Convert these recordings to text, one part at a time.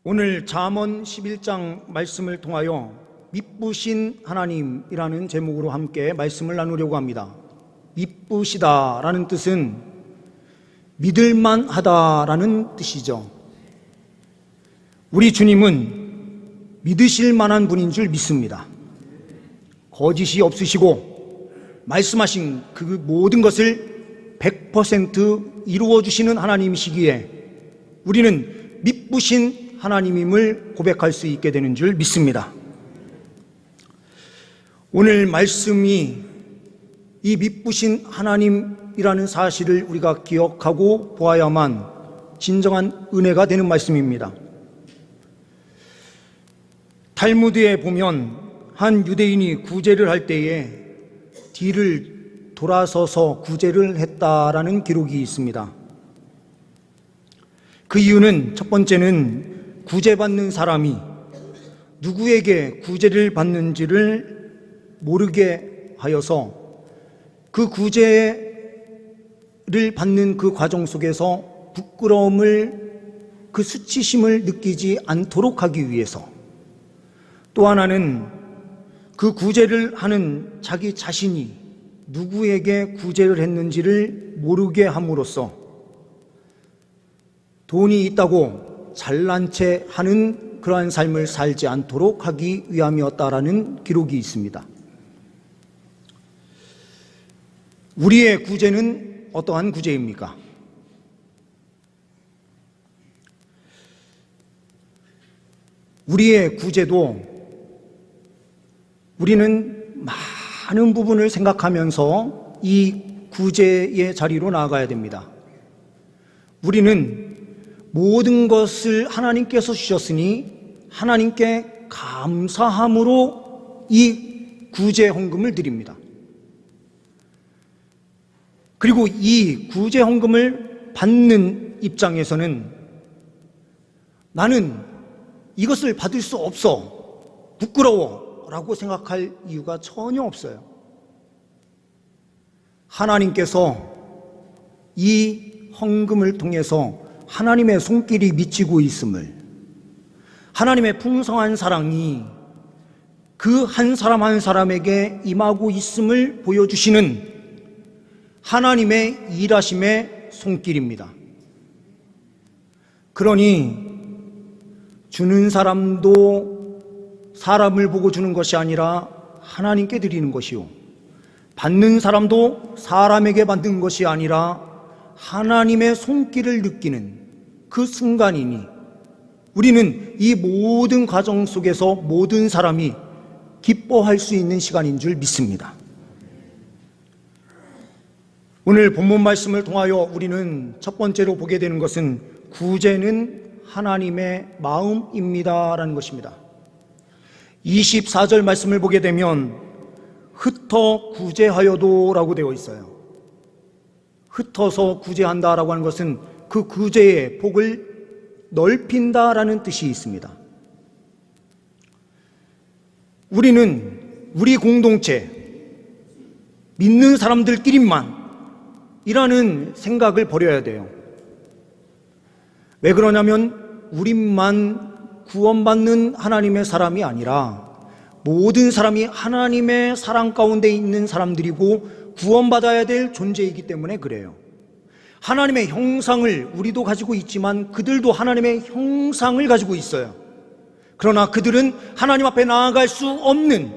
오늘 잠언 11장 말씀을 통하여 미쁘신 하나님이라는 제목으로 함께 말씀을 나누려고 합니다. 미쁘시다라는 뜻은 믿을만하다라는 뜻이죠. 우리 주님은 믿으실 만한 분인 줄 믿습니다. 거짓이 없으시고 말씀하신 그 모든 것을 100% 이루어 주시는 하나님이시기에 우리는 미쁘신 하나님임을 고백할 수 있게 되는 줄 믿습니다. 오늘 말씀이 이 미쁘신 하나님이라는 사실을 우리가 기억하고 보아야만 진정한 은혜가 되는 말씀입니다. 탈무드에 보면 한 유대인이 구제를 할 때에 뒤를 돌아서서 구제를 했다라는 기록이 있습니다. 그 이유는 첫 번째는 구제받는 사람이 누구에게 구제를 받는지를 모르게 하여서 그 구제를 받는 그 과정 속에서 부끄러움을, 그 수치심을 느끼지 않도록 하기 위해서, 또 하나는 그 구제를 하는 자기 자신이 누구에게 구제를 했는지를 모르게 함으로써 돈이 있다고 잘난 체 하는 그러한 삶을 살지 않도록 하기 위함이었다라는 기록이 있습니다. 우리의 구제는 어떠한 구제입니까? 우리의 구제도 우리는 많은 부분을 생각하면서 이 구제의 자리로 나아가야 됩니다. 우리는 모든 것을 하나님께서 주셨으니 하나님께 감사함으로 이 구제 헌금을 드립니다. 그리고 이 구제 헌금을 받는 입장에서는 나는 이것을 받을 수 없어, 부끄러워 라고 생각할 이유가 전혀 없어요. 하나님께서 이 헌금을 통해서 하나님의 손길이 미치고 있음을, 하나님의 풍성한 사랑이 그 한 사람 한 사람에게 임하고 있음을 보여주시는 하나님의 일하심의 손길입니다. 그러니 주는 사람도 사람을 보고 주는 것이 아니라 하나님께 드리는 것이요, 받는 사람도 사람에게 받는 것이 아니라 하나님의 손길을 느끼는 그 순간이니 우리는 이 모든 과정 속에서 모든 사람이 기뻐할 수 있는 시간인 줄 믿습니다. 오늘 본문 말씀을 통하여 우리는 첫 번째로 보게 되는 것은 구제는 하나님의 마음입니다라는 것입니다. 24절 말씀을 보게 되면 흩어 구제하여도 라고 되어 있어요. 흩어서 구제한다라고 하는 것은 그 구제의 폭을 넓힌다라는 뜻이 있습니다. 우리는 우리 공동체, 믿는 사람들끼리만 이라는 생각을 버려야 돼요. 왜 그러냐면 우리만 구원받는 하나님의 사람이 아니라 모든 사람이 하나님의 사랑 가운데 있는 사람들이고 구원받아야 될 존재이기 때문에 그래요. 하나님의 형상을 우리도 가지고 있지만 그들도 하나님의 형상을 가지고 있어요. 그러나 그들은 하나님 앞에 나아갈 수 없는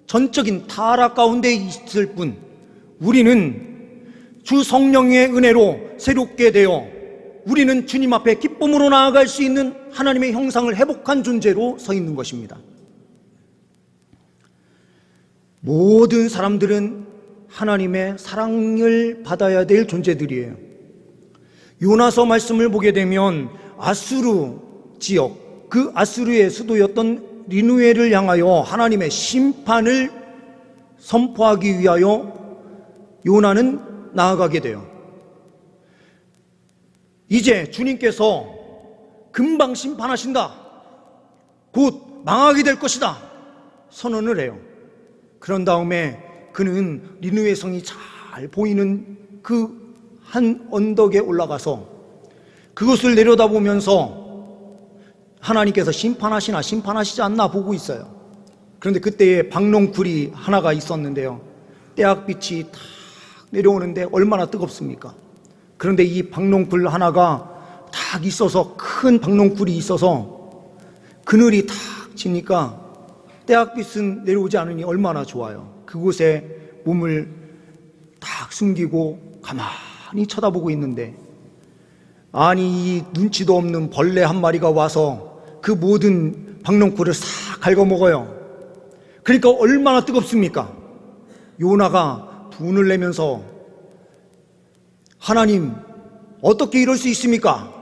전적인 타락 가운데 있을 뿐, 우리는 주 성령의 은혜로 새롭게 되어 우리는 주님 앞에 기쁨으로 나아갈 수 있는 하나님의 형상을 회복한 존재로 서 있는 것입니다. 모든 사람들은 하나님의 사랑을 받아야 될 존재들이에요. 요나서 말씀을 보게 되면 아수르 지역, 그 아수르의 수도였던 니느웨를 향하여 하나님의 심판을 선포하기 위하여 요나는 나아가게 돼요. 이제 주님께서 금방 심판하신다, 곧 망하게 될 것이다 선언을 해요. 그런 다음에 그는 니느웨 성이 잘 보이는 그 한 언덕에 올라가서 그것을 내려다보면서 하나님께서 심판하시지 않나 보고 있어요. 그런데 그때에 박농쿨이 하나가 있었는데요, 태양빛이 탁 내려오는데 얼마나 뜨겁습니까? 그런데 이 박농쿨 하나가 탁 있어서, 큰 박농쿨이 있어서 그늘이 탁 지니까 태양빛은 내려오지 않으니 얼마나 좋아요. 그곳에 몸을 딱 숨기고 가만히 쳐다보고 있는데, 아니 이 눈치도 없는 벌레 한 마리가 와서 그 모든 박농쿨을 싹 갉아먹어요. 그러니까 얼마나 뜨겁습니까? 요나가 분을 내면서, 하나님 어떻게 이럴 수 있습니까?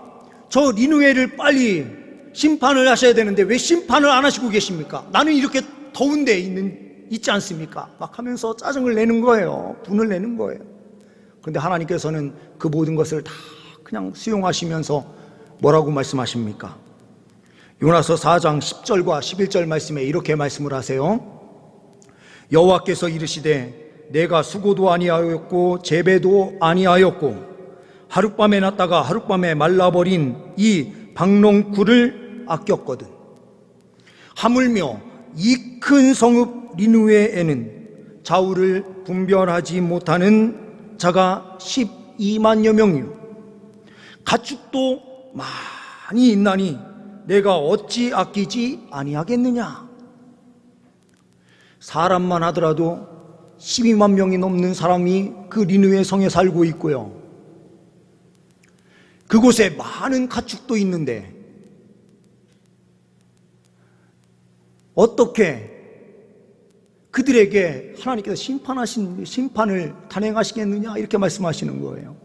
저 니느웨를 빨리 심판을 하셔야 되는데 왜 심판을 안 하시고 계십니까? 나는 이렇게 더운데 있지 않습니까? 막 하면서 짜증을 내는 거예요. 분을 내는 거예요. 그런데 하나님께서는 그 모든 것을 다 그냥 수용하시면서 뭐라고 말씀하십니까? 요나서 4장 10절과 11절 말씀에 이렇게 말씀을 하세요. 여호와께서 이르시되 내가 수고도 아니하였고 재배도 아니하였고 하룻밤에 났다가 하룻밤에 말라버린 이 박농쿨을 아꼈거든. 하물며 이 큰 성읍 니느웨에는 좌우를 분별하지 못하는 자가 12만여 명이요 가축도 많이 있나니 내가 어찌 아끼지 아니하겠느냐. 사람만 하더라도 12만 명이 넘는 사람이 그 니느웨 성에 살고 있고요, 그곳에 많은 가축도 있는데 어떻게 그들에게 하나님께서 심판을 단행하시겠느냐, 이렇게 말씀하시는 거예요.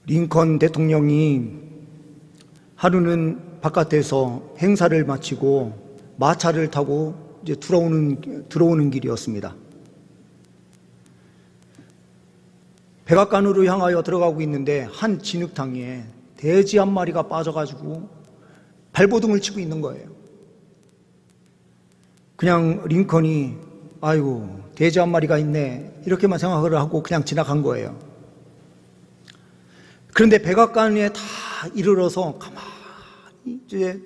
링컨 대통령이 하루는 바깥에서 행사를 마치고 마차를 타고 이제 들어오는 길이었습니다. 백악관으로 향하여 들어가고 있는데 한 진흙탕에 돼지 한 마리가 빠져가지고 발버둥을 치고 있는 거예요. 그냥 링컨이 아이고 돼지 한 마리가 있네 이렇게만 생각을 하고 그냥 지나간 거예요. 그런데 백악관에 다 이르러서 가만히 이제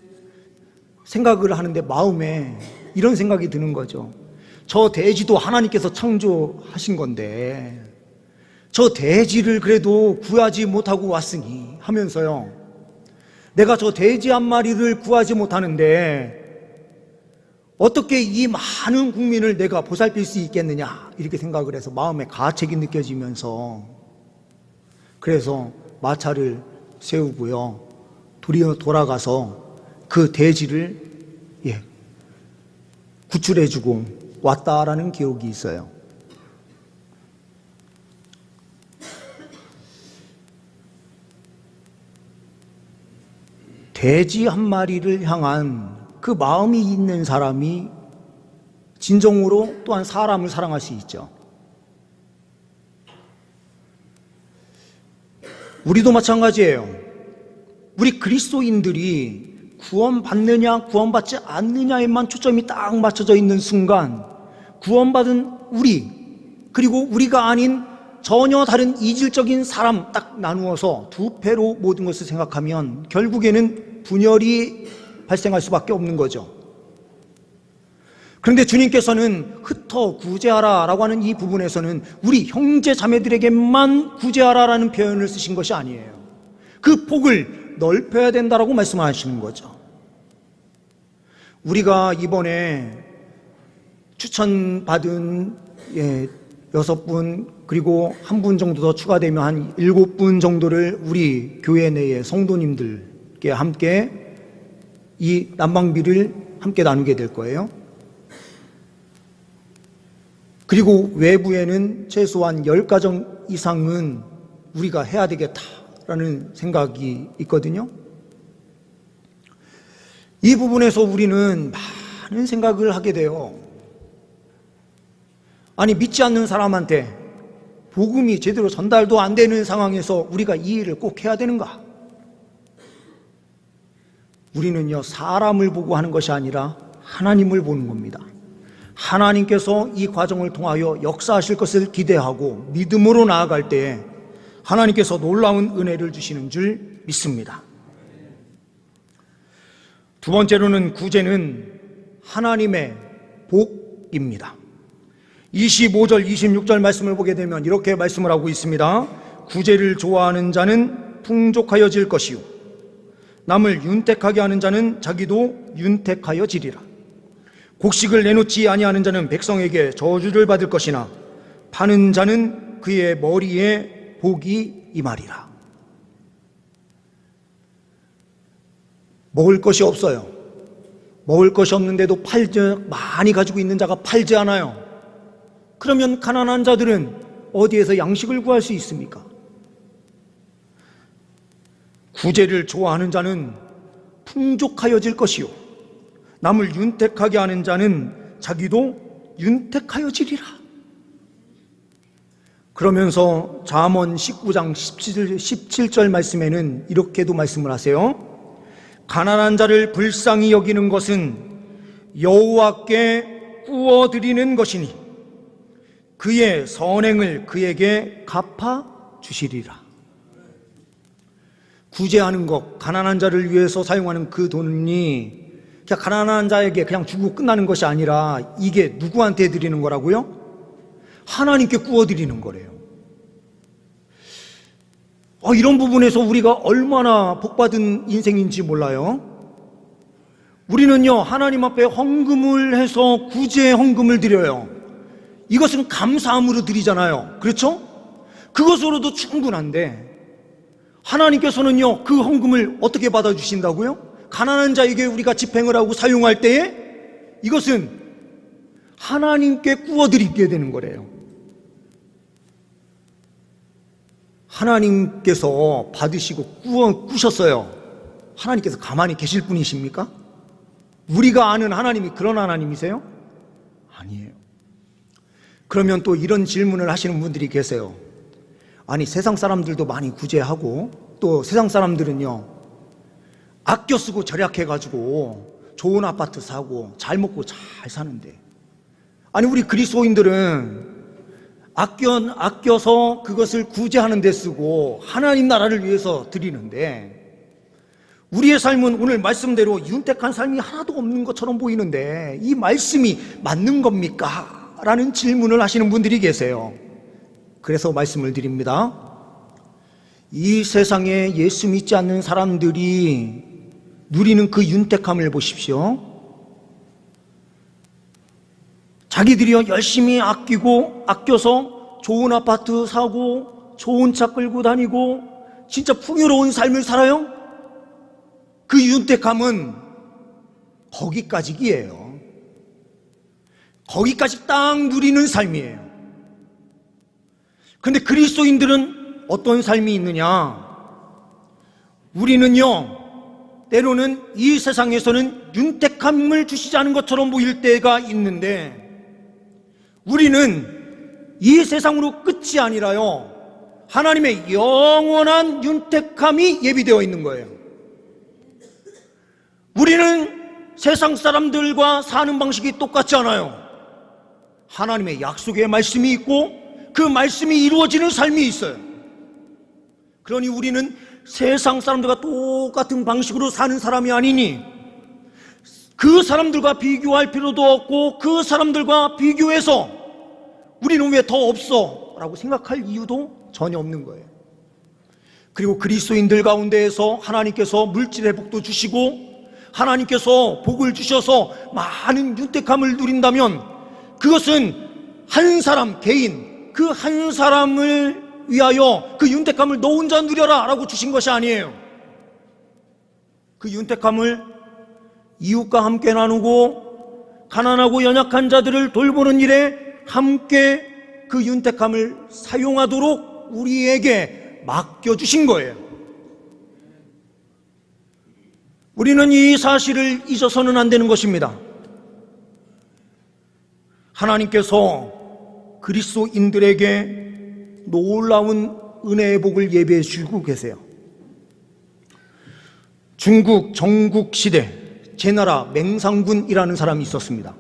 생각을 하는데 마음에 이런 생각이 드는 거죠. 저 돼지도 하나님께서 창조하신 건데 저 돼지를 그래도 구하지 못하고 왔으니 하면서요, 내가 저 돼지 한 마리를 구하지 못하는데 어떻게 이 많은 국민을 내가 보살필 수 있겠느냐, 이렇게 생각을 해서 마음에 가책이 느껴지면서 그래서 마차를 세우고요, 돌아가서 그 돼지를 구출해주고 왔다라는 기억이 있어요. 돼지 한 마리를 향한 그 마음이 있는 사람이 진정으로 또한 사람을 사랑할 수 있죠. 우리도 마찬가지예요. 우리 그리스도인들이 구원받느냐 구원받지 않느냐에만 초점이 딱 맞춰져 있는 순간, 구원받은 우리 그리고 우리가 아닌 전혀 다른 이질적인 사람 딱 나누어서 두 패로 모든 것을 생각하면 결국에는 분열이 발생할 수밖에 없는 거죠. 그런데 주님께서는 흩어 구제하라 라고 하는 이 부분에서는 우리 형제 자매들에게만 구제하라라는 표현을 쓰신 것이 아니에요. 그 폭을 넓혀야 된다라고 말씀하시는 거죠. 우리가 이번에 추천받은 6분 그리고 1분 정도 더 추가되면 한 7분 정도를 우리 교회 내의 성도님들께 함께 이 난방비를 함께 나누게 될 거예요. 그리고 외부에는 최소한 10가정 이상은 우리가 해야 되겠다라는 생각이 있거든요. 이 부분에서 우리는 많은 생각을 하게 돼요. 아니, 믿지 않는 사람한테 복음이 제대로 전달도 안 되는 상황에서 우리가 이 일을 꼭 해야 되는가? 우리는요, 사람을 보고 하는 것이 아니라 하나님을 보는 겁니다. 하나님께서 이 과정을 통하여 역사하실 것을 기대하고 믿음으로 나아갈 때에 하나님께서 놀라운 은혜를 주시는 줄 믿습니다. 두 번째로는 구제는 하나님의 복입니다. 25절, 26절 말씀을 보게 되면 이렇게 말씀을 하고 있습니다. 구제를 좋아하는 자는 풍족하여질 것이요 남을 윤택하게 하는 자는 자기도 윤택하여지리라. 곡식을 내놓지 아니하는 자는 백성에게 저주를 받을 것이나 파는 자는 그의 머리에 복이 임하리라. 먹을 것이 없어요. 먹을 것이 없는데도 많이 가지고 있는 자가 팔지 않아요. 그러면 가난한 자들은 어디에서 양식을 구할 수 있습니까? 구제를 좋아하는 자는 풍족하여질 것이요 남을 윤택하게 하는 자는 자기도 윤택하여지리라. 그러면서 잠언 19장 17절 말씀에는 이렇게도 말씀을 하세요. 가난한 자를 불쌍히 여기는 것은 여호와께 구워드리는 것이니 그의 선행을 그에게 갚아 주시리라. 구제하는 것, 가난한 자를 위해서 사용하는 그 돈이 그냥 가난한 자에게 그냥 주고 끝나는 것이 아니라 이게 누구한테 드리는 거라고요? 하나님께 구워드리는 거래요. 이런 부분에서 우리가 얼마나 복받은 인생인지 몰라요. 우리는요, 하나님 앞에 헌금을 해서 구제 헌금을 드려요. 이것은 감사함으로 드리잖아요. 그렇죠? 그것으로도 충분한데 하나님께서는요, 그 헌금을 어떻게 받아주신다고요? 가난한 자에게 우리가 집행을 하고 사용할 때에 이것은 하나님께 구워드리게 되는 거래요. 하나님께서 받으시고 꾸셨어요. 하나님께서 가만히 계실 분이십니까? 우리가 아는 하나님이 그런 하나님이세요? 아니에요. 그러면 또 이런 질문을 하시는 분들이 계세요. 아니, 세상 사람들도 많이 구제하고 또 세상 사람들은요, 아껴 쓰고 절약해가지고 좋은 아파트 사고 잘 먹고 잘 사는데, 아니 우리 그리스도인들은 아껴서 그것을 구제하는 데 쓰고 하나님 나라를 위해서 드리는데 우리의 삶은 오늘 말씀대로 윤택한 삶이 하나도 없는 것처럼 보이는데 이 말씀이 맞는 겁니까? 라는 질문을 하시는 분들이 계세요. 그래서 말씀을 드립니다. 이 세상에 예수 믿지 않는 사람들이 누리는 그 윤택함을 보십시오. 자기들이요, 열심히 아껴서 좋은 아파트 사고 좋은 차 끌고 다니고 진짜 풍요로운 삶을 살아요. 그 윤택함은 거기까지기예요. 거기까지 딱 누리는 삶이에요. 근데 그리스도인들은 어떤 삶이 있느냐? 우리는요, 때로는 이 세상에서는 윤택함을 주시지 않은 것처럼 보일 때가 있는데 우리는 이 세상으로 끝이 아니라요, 하나님의 영원한 윤택함이 예비되어 있는 거예요. 우리는 세상 사람들과 사는 방식이 똑같지 않아요. 하나님의 약속의 말씀이 있고 그 말씀이 이루어지는 삶이 있어요. 그러니 우리는 세상 사람들과 똑같은 방식으로 사는 사람이 아니니 그 사람들과 비교할 필요도 없고 그 사람들과 비교해서 우리는 왜 더 없어? 라고 생각할 이유도 전혀 없는 거예요. 그리고 그리스도인들 가운데에서 하나님께서 물질의 복도 주시고 하나님께서 복을 주셔서 많은 윤택함을 누린다면 그것은 한 사람 개인, 그 한 사람을 위하여 그 윤택함을 너 혼자 누려라 라고 주신 것이 아니에요. 그 윤택함을 이웃과 함께 나누고 가난하고 연약한 자들을 돌보는 일에 함께 그 윤택함을 사용하도록 우리에게 맡겨주신 거예요. 우리는 이 사실을 잊어서는 안 되는 것입니다. 하나님께서 그리스도인들에게 놀라운 은혜의 복을 예비해 주고 계세요. 중국 정국 시대 제나라 맹상군이라는 사람이 있었습니다.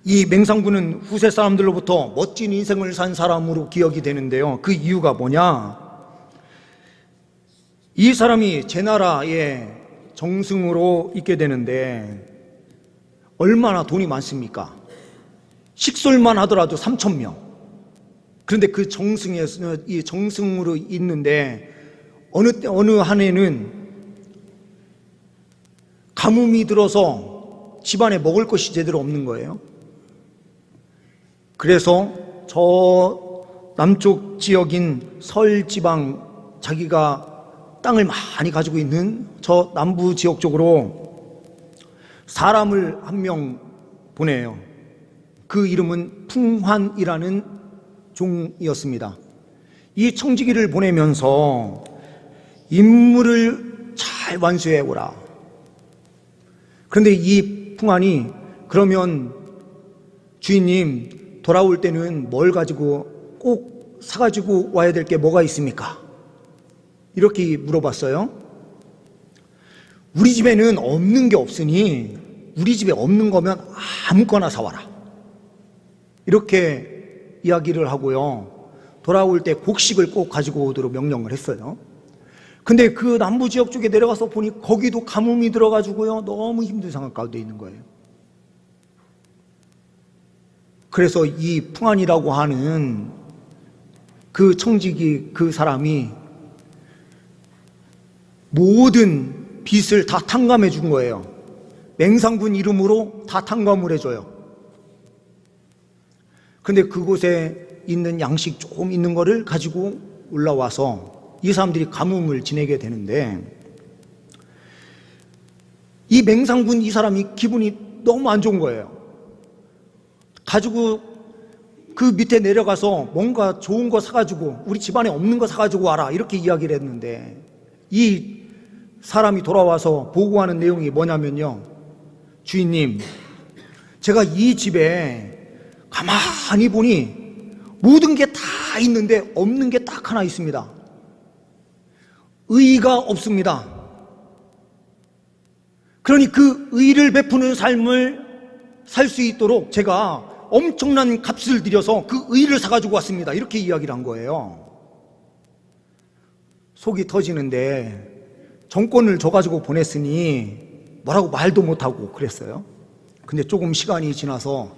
이 맹상군은 후세 사람들로부터 멋진 인생을 산 사람으로 기억이 되는데요. 그 이유가 뭐냐? 이 사람이 제 나라의 정승으로 있게 되는데 얼마나 돈이 많습니까? 식솔만 하더라도 3,000명. 그런데 그 정승에서 이 정승으로 있는데 어느 한 해는 가뭄이 들어서 집안에 먹을 것이 제대로 없는 거예요. 그래서 저 남쪽 지역인 설지방, 자기가 땅을 많이 가지고 있는 저 남부 지역 쪽으로 사람을 한 명 보내요. 그 이름은 풍환이라는 종이었습니다. 이 청지기를 보내면서 임무를 잘 완수해 오라. 그런데 이 풍환이 그러면 주인님 돌아올 때는 뭘 가지고 꼭 사가지고 와야 될 게 뭐가 있습니까? 이렇게 물어봤어요. 우리 집에는 없는 게 없으니 우리 집에 없는 거면 아무거나 사와라. 이렇게 이야기를 하고요. 돌아올 때 곡식을 꼭 가지고 오도록 명령을 했어요. 근데 그 남부 지역 쪽에 내려가서 보니 거기도 가뭄이 들어가지고요. 너무 힘든 상황 가운데 있는 거예요. 그래서 이 풍안이라고 하는 그 청지기 그 사람이 모든 빚을 다 탕감해 준 거예요. 맹상군 이름으로 다 탕감을 해줘요. 근데 그곳에 있는 양식 조금 있는 거를 가지고 올라와서 이 사람들이 가뭄을 지내게 되는데 이 맹상군 이 사람이 기분이 너무 안 좋은 거예요. 가지고 그 밑에 내려가서 뭔가 좋은 거 사가지고 우리 집안에 없는 거 사가지고 와라 이렇게 이야기를 했는데 이 사람이 돌아와서 보고하는 내용이 뭐냐면요. 주인님, 제가 이 집에 가만히 보니 모든 게 다 있는데 없는 게 딱 하나 있습니다. 의가 없습니다. 그러니 그 의를 베푸는 삶을 살 수 있도록 제가 엄청난 값을 들여서 그 의를 사가지고 왔습니다. 이렇게 이야기를 한 거예요. 속이 터지는데 정권을 줘가지고 보냈으니 뭐라고 말도 못하고 그랬어요. 근데 조금 시간이 지나서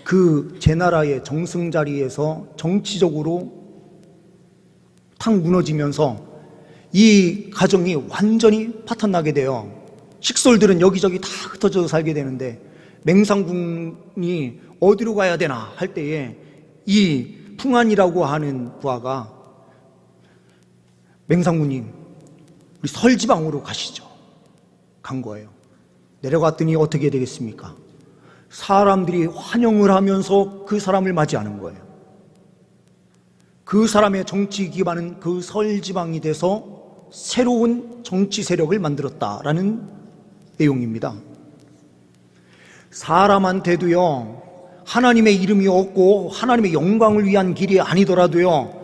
그 제 나라의 정승 자리에서 정치적으로 탁 무너지면서 이 가정이 완전히 파탄나게 돼요. 식솔들은 여기저기 다 흩어져 살게 되는데 맹상군이 어디로 가야 되나 할 때에 이 풍안이라고 하는 부하가 맹상군님 우리 설지방으로 가시죠. 간 거예요. 내려갔더니 어떻게 되겠습니까? 사람들이 환영을 하면서 그 사람을 맞이하는 거예요. 그 사람의 정치 기반은 그 설지방이 돼서 새로운 정치 세력을 만들었다라는 내용입니다. 사람한테도요, 하나님의 이름이 없고 하나님의 영광을 위한 길이 아니더라도요,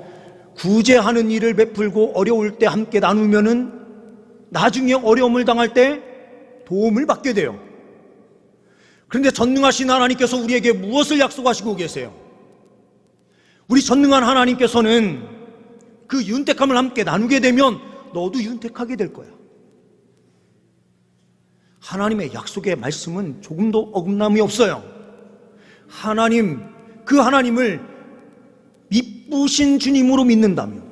구제하는 일을 베풀고 어려울 때 함께 나누면은 나중에 어려움을 당할 때 도움을 받게 돼요. 그런데 전능하신 하나님께서 우리에게 무엇을 약속하시고 계세요? 우리 전능한 하나님께서는 그 윤택함을 함께 나누게 되면 너도 윤택하게 될 거야. 하나님의 약속의 말씀은 조금도 어긋남이 없어요. 하나님, 그 하나님을 미쁘신 주님으로 믿는다면,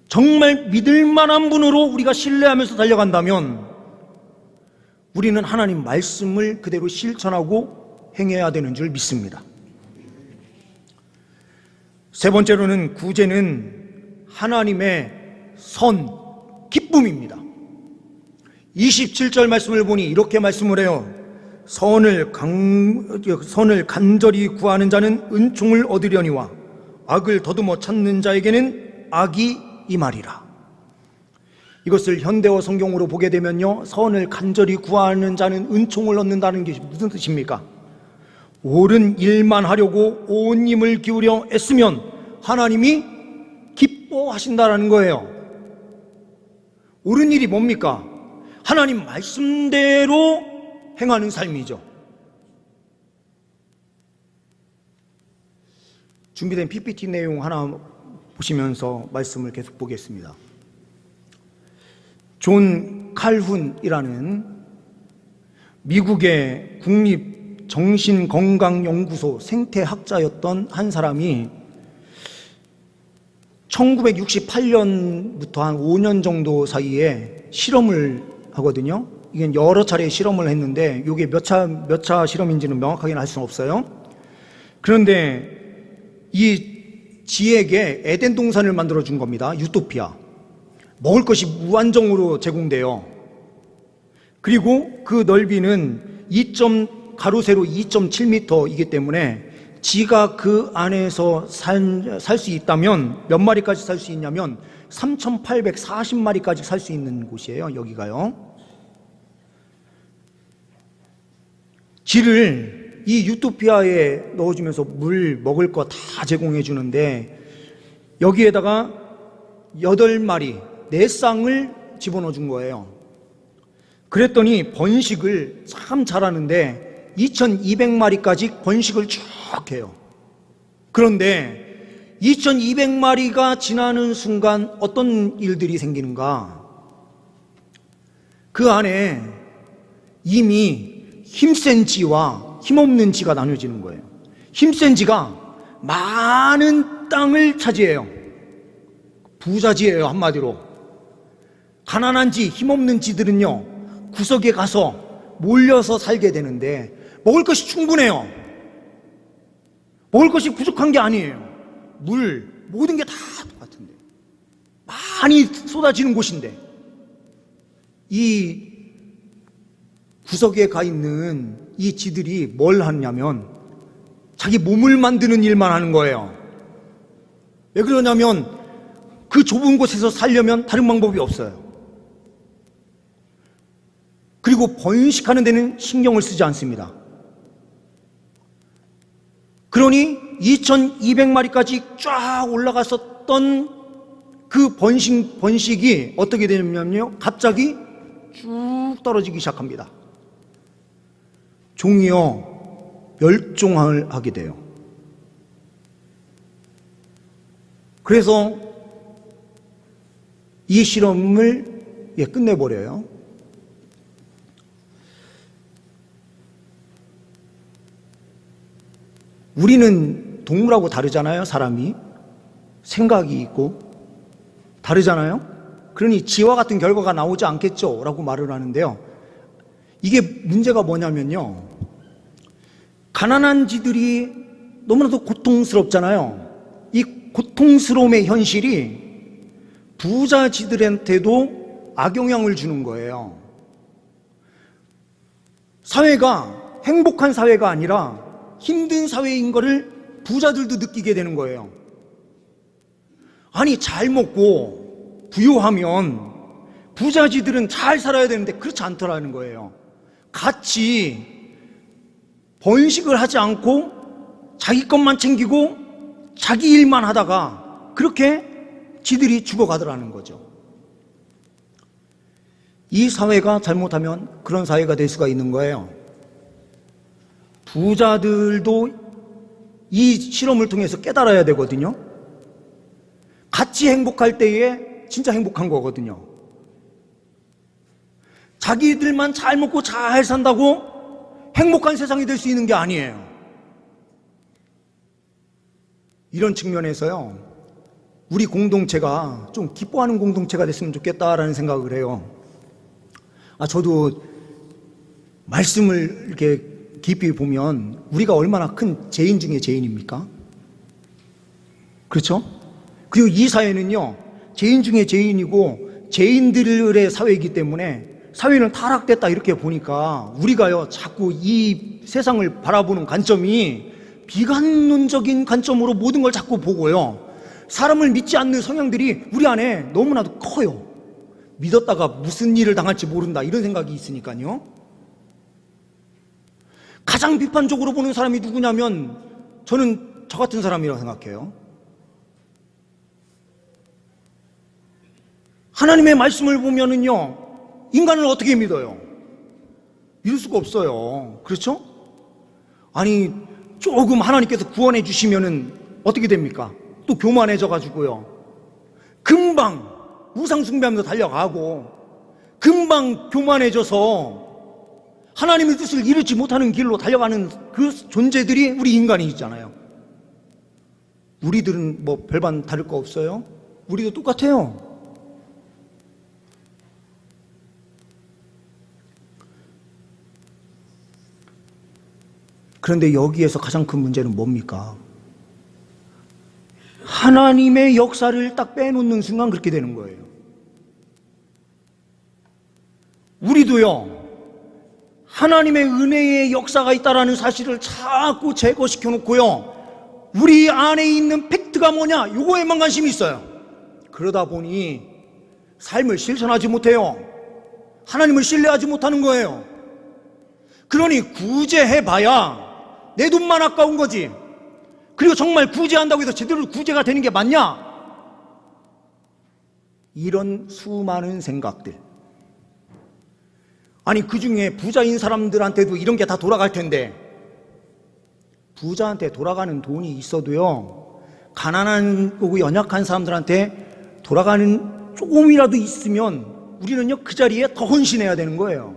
정말 믿을 만한 분으로 우리가 신뢰하면서 달려간다면 우리는 하나님 말씀을 그대로 실천하고 행해야 되는 줄 믿습니다. 세 번째로는 구제는 하나님의 선, 기쁨입니다. 27절 말씀을 보니 이렇게 말씀을 해요. 선을 간절히 구하는 자는 은총을 얻으려니와 악을 더듬어 찾는 자에게는 악이 임하리라. 이것을 현대어 성경으로 보게 되면요, 선을 간절히 구하는 자는 은총을 얻는다는 게 무슨 뜻입니까? 옳은 일만 하려고 온 힘을 기울여 애쓰면 하나님이 기뻐하신다라는 거예요. 옳은 일이 뭡니까? 하나님 말씀대로 행하는 삶이죠. 준비된 PPT 내용 하나 보시면서 말씀을 계속 보겠습니다. 존 칼훈이라는 미국의 국립정신건강연구소 생태학자였던 한 사람이 1968년부터 한 5년 정도 사이에 실험을 하거든요. 이게 여러 차례 실험을 했는데 이게 몇 차 실험인지는 명확하게는 알 수는 없어요. 그런데 이 지에게 에덴 동산을 만들어 준 겁니다. 유토피아. 먹을 것이 무한정으로 제공돼요. 그리고 그 넓이는 가로 세로 2.7m이기 때문에 지가 그 안에서 살 수 있다면 몇 마리까지 살 수 있냐면 3,840마리까지 살 수 있는 곳이에요. 여기가요. 지를 이 유토피아에 넣어주면서 물, 먹을 거 다 제공해 주는데 여기에다가 8마리, 4쌍을 집어넣어 준 거예요. 그랬더니 번식을 참 잘하는데 2,200마리까지 번식을 쭉 해요. 그런데 2,200마리가 지나는 순간 어떤 일들이 생기는가? 그 안에 이미 힘센 지와 힘없는 지가 나눠지는 거예요. 힘센 지가 많은 땅을 차지해요. 부자지예요, 한마디로. 가난한 지, 힘없는 지들은요, 구석에 가서 몰려서 살게 되는데 먹을 것이 충분해요. 먹을 것이 부족한 게 아니에요. 물, 모든 게 다 똑같은데 많이 쏟아지는 곳인데 이 구석에 가 있는 이 지들이 뭘 하냐면 자기 몸을 만드는 일만 하는 거예요. 왜 그러냐면 그 좁은 곳에서 살려면 다른 방법이 없어요. 그리고 번식하는 데는 신경을 쓰지 않습니다. 그러니 2,200마리까지 쫙 올라갔었던 그 번식이 어떻게 되냐면요, 갑자기 쭉 떨어지기 시작합니다. 종이요, 멸종을 하게 돼요. 그래서 이 실험을 끝내버려요. 우리는 동물하고 다르잖아요. 사람이 생각이 있고 다르잖아요. 그러니 지와 같은 결과가 나오지 않겠죠 라고 말을 하는데요, 이게 문제가 뭐냐면요, 가난한 지들이 너무나도 고통스럽잖아요. 이 고통스러움의 현실이 부자지들한테도 악영향을 주는 거예요. 사회가 행복한 사회가 아니라 힘든 사회인 거를 부자들도 느끼게 되는 거예요. 아니, 잘 먹고 부유하면 부자지들은 잘 살아야 되는데 그렇지 않더라는 거예요. 같이 번식을 하지 않고 자기 것만 챙기고 자기 일만 하다가 그렇게 지들이 죽어가더라는 거죠. 이 사회가 잘못하면 그런 사회가 될 수가 있는 거예요. 부자들도 이 실험을 통해서 깨달아야 되거든요. 같이 행복할 때에 진짜 행복한 거거든요. 자기들만 잘 먹고 잘 산다고 행복한 세상이 될 수 있는 게 아니에요. 이런 측면에서요, 우리 공동체가 좀 기뻐하는 공동체가 됐으면 좋겠다라는 생각을 해요. 저도 말씀을 이렇게 깊이 보면 우리가 얼마나 큰 죄인 중에 죄인입니까? 그렇죠? 그리고 이 사회는요, 죄인 중에 죄인이고 죄인들의 사회이기 때문에 사회는 타락됐다 이렇게 보니까 우리가요, 자꾸 이 세상을 바라보는 관점이 비관론적인 관점으로 모든 걸 자꾸 보고요, 사람을 믿지 않는 성향들이 우리 안에 너무나도 커요. 믿었다가 무슨 일을 당할지 모른다 이런 생각이 있으니까요. 가장 비판적으로 보는 사람이 누구냐면 저는 저 같은 사람이라고 생각해요. 하나님의 말씀을 보면은요, 인간을 어떻게 믿어요? 믿을 수가 없어요. 그렇죠? 아니, 조금 하나님께서 구원해 주시면은 어떻게 됩니까? 또 교만해져 가지고요. 금방 우상 숭배하면서 달려가고, 금방 교만해져서 하나님의 뜻을 이루지 못하는 길로 달려가는 그 존재들이 우리 인간이 있잖아요. 우리들은 뭐 별반 다를 거 없어요. 우리도 똑같아요. 그런데 여기에서 가장 큰 문제는 뭡니까? 하나님의 역사를 딱 빼놓는 순간 그렇게 되는 거예요. 우리도요, 하나님의 은혜의 역사가 있다라는 사실을 자꾸 제거시켜 놓고요, 우리 안에 있는 팩트가 뭐냐, 요거에만 관심이 있어요. 그러다 보니 삶을 실천하지 못해요. 하나님을 신뢰하지 못하는 거예요. 그러니 구제해봐야 내 돈만 아까운 거지. 그리고 정말 구제한다고 해서 제대로 구제가 되는 게 맞냐? 이런 수많은 생각들. 아니, 그 중에 부자인 사람들한테도 이런 게 다 돌아갈 텐데, 부자한테 돌아가는 돈이 있어도요, 가난한 거고 연약한 사람들한테 돌아가는 조금이라도 있으면 우리는요, 그 자리에 더 헌신해야 되는 거예요.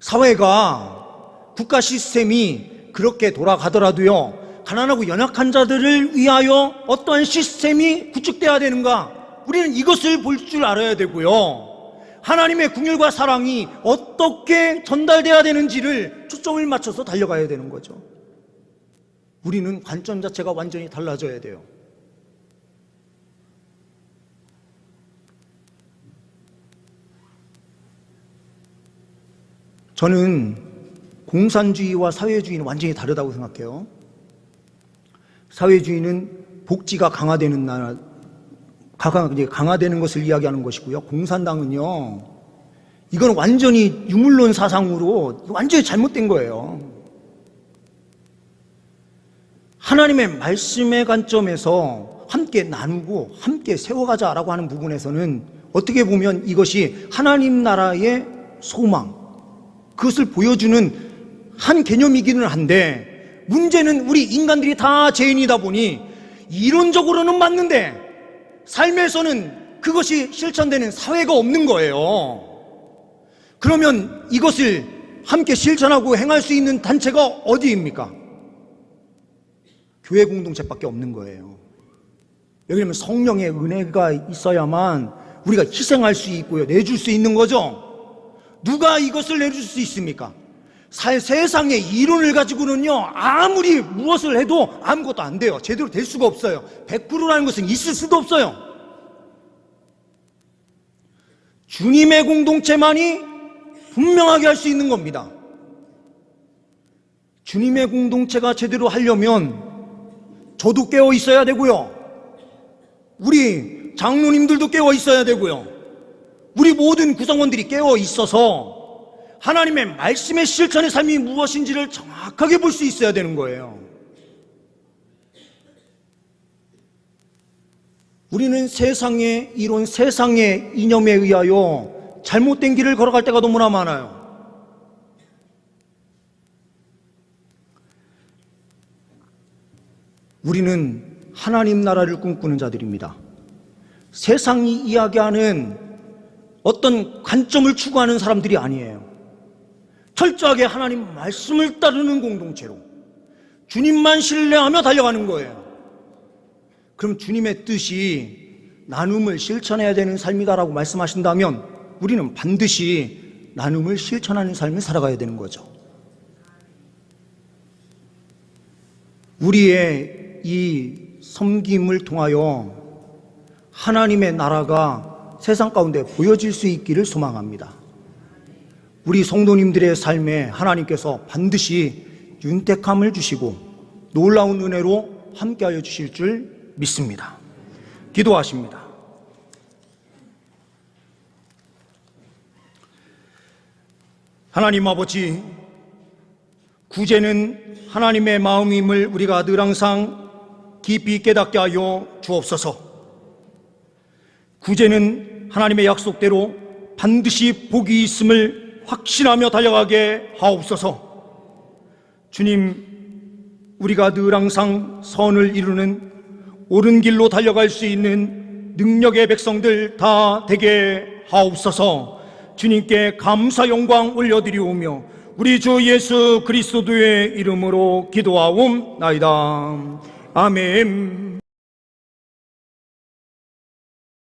사회가, 국가 시스템이 그렇게 돌아가더라도요, 가난하고 연약한 자들을 위하여 어떠한 시스템이 구축돼야 되는가, 우리는 이것을 볼 줄 알아야 되고요, 하나님의 긍휼과 사랑이 어떻게 전달돼야 되는지를 초점을 맞춰서 달려가야 되는 거죠. 우리는 관점 자체가 완전히 달라져야 돼요. 저는 공산주의와 사회주의는 완전히 다르다고 생각해요. 사회주의는 복지가 강화되는 나라, 강화되는 것을 이야기하는 것이고요. 공산당은요, 이건 완전히 유물론 사상으로 완전히 잘못된 거예요. 하나님의 말씀의 관점에서 함께 나누고 함께 세워가자라고 하는 부분에서는 어떻게 보면 이것이 하나님 나라의 소망, 그것을 보여주는 한 개념이기는 한데, 문제는 우리 인간들이 다 죄인이다 보니 이론적으로는 맞는데 삶에서는 그것이 실천되는 사회가 없는 거예요. 그러면 이것을 함께 실천하고 행할 수 있는 단체가 어디입니까? 교회 공동체밖에 없는 거예요. 왜냐하면 성령의 은혜가 있어야만 우리가 희생할 수 있고요, 내줄 수 있는 거죠. 누가 이것을 내줄 수 있습니까? 세상의 이론을 가지고는요, 아무리 무엇을 해도 아무것도 안 돼요. 제대로 될 수가 없어요. 100%라는 것은 있을 수도 없어요. 주님의 공동체만이 분명하게 할 수 있는 겁니다. 주님의 공동체가 제대로 하려면 저도 깨어 있어야 되고요, 우리 장로님들도 깨어 있어야 되고요, 우리 모든 구성원들이 깨어 있어서 하나님의 말씀의 실천의 삶이 무엇인지를 정확하게 볼 수 있어야 되는 거예요. 우리는 세상의 이론, 세상의 이념에 의하여 잘못된 길을 걸어갈 때가 너무나 많아요. 우리는 하나님 나라를 꿈꾸는 자들입니다. 세상이 이야기하는 어떤 관점을 추구하는 사람들이 아니에요. 철저하게 하나님 말씀을 따르는 공동체로 주님만 신뢰하며 달려가는 거예요. 그럼 주님의 뜻이 나눔을 실천해야 되는 삶이다라고 말씀하신다면 우리는 반드시 나눔을 실천하는 삶을 살아가야 되는 거죠. 우리의 이 섬김을 통하여 하나님의 나라가 세상 가운데 보여질 수 있기를 소망합니다. 우리 성도님들의 삶에 하나님께서 반드시 윤택함을 주시고 놀라운 은혜로 함께하여 주실 줄 믿습니다. 기도하십니다. 하나님 아버지, 구제는 하나님의 마음임을 우리가 늘 항상 깊이 깨닫게 하여 주옵소서. 구제는 하나님의 약속대로 반드시 복이 있음을 확신하며 달려가게 하옵소서. 주님, 우리가 늘 항상 선을 이루는 옳은 길로 달려갈 수 있는 능력의 백성들 다 되게 하옵소서. 주님께 감사 영광 올려드리오며 우리 주 예수 그리스도의 이름으로 기도하옵나이다. 아멘.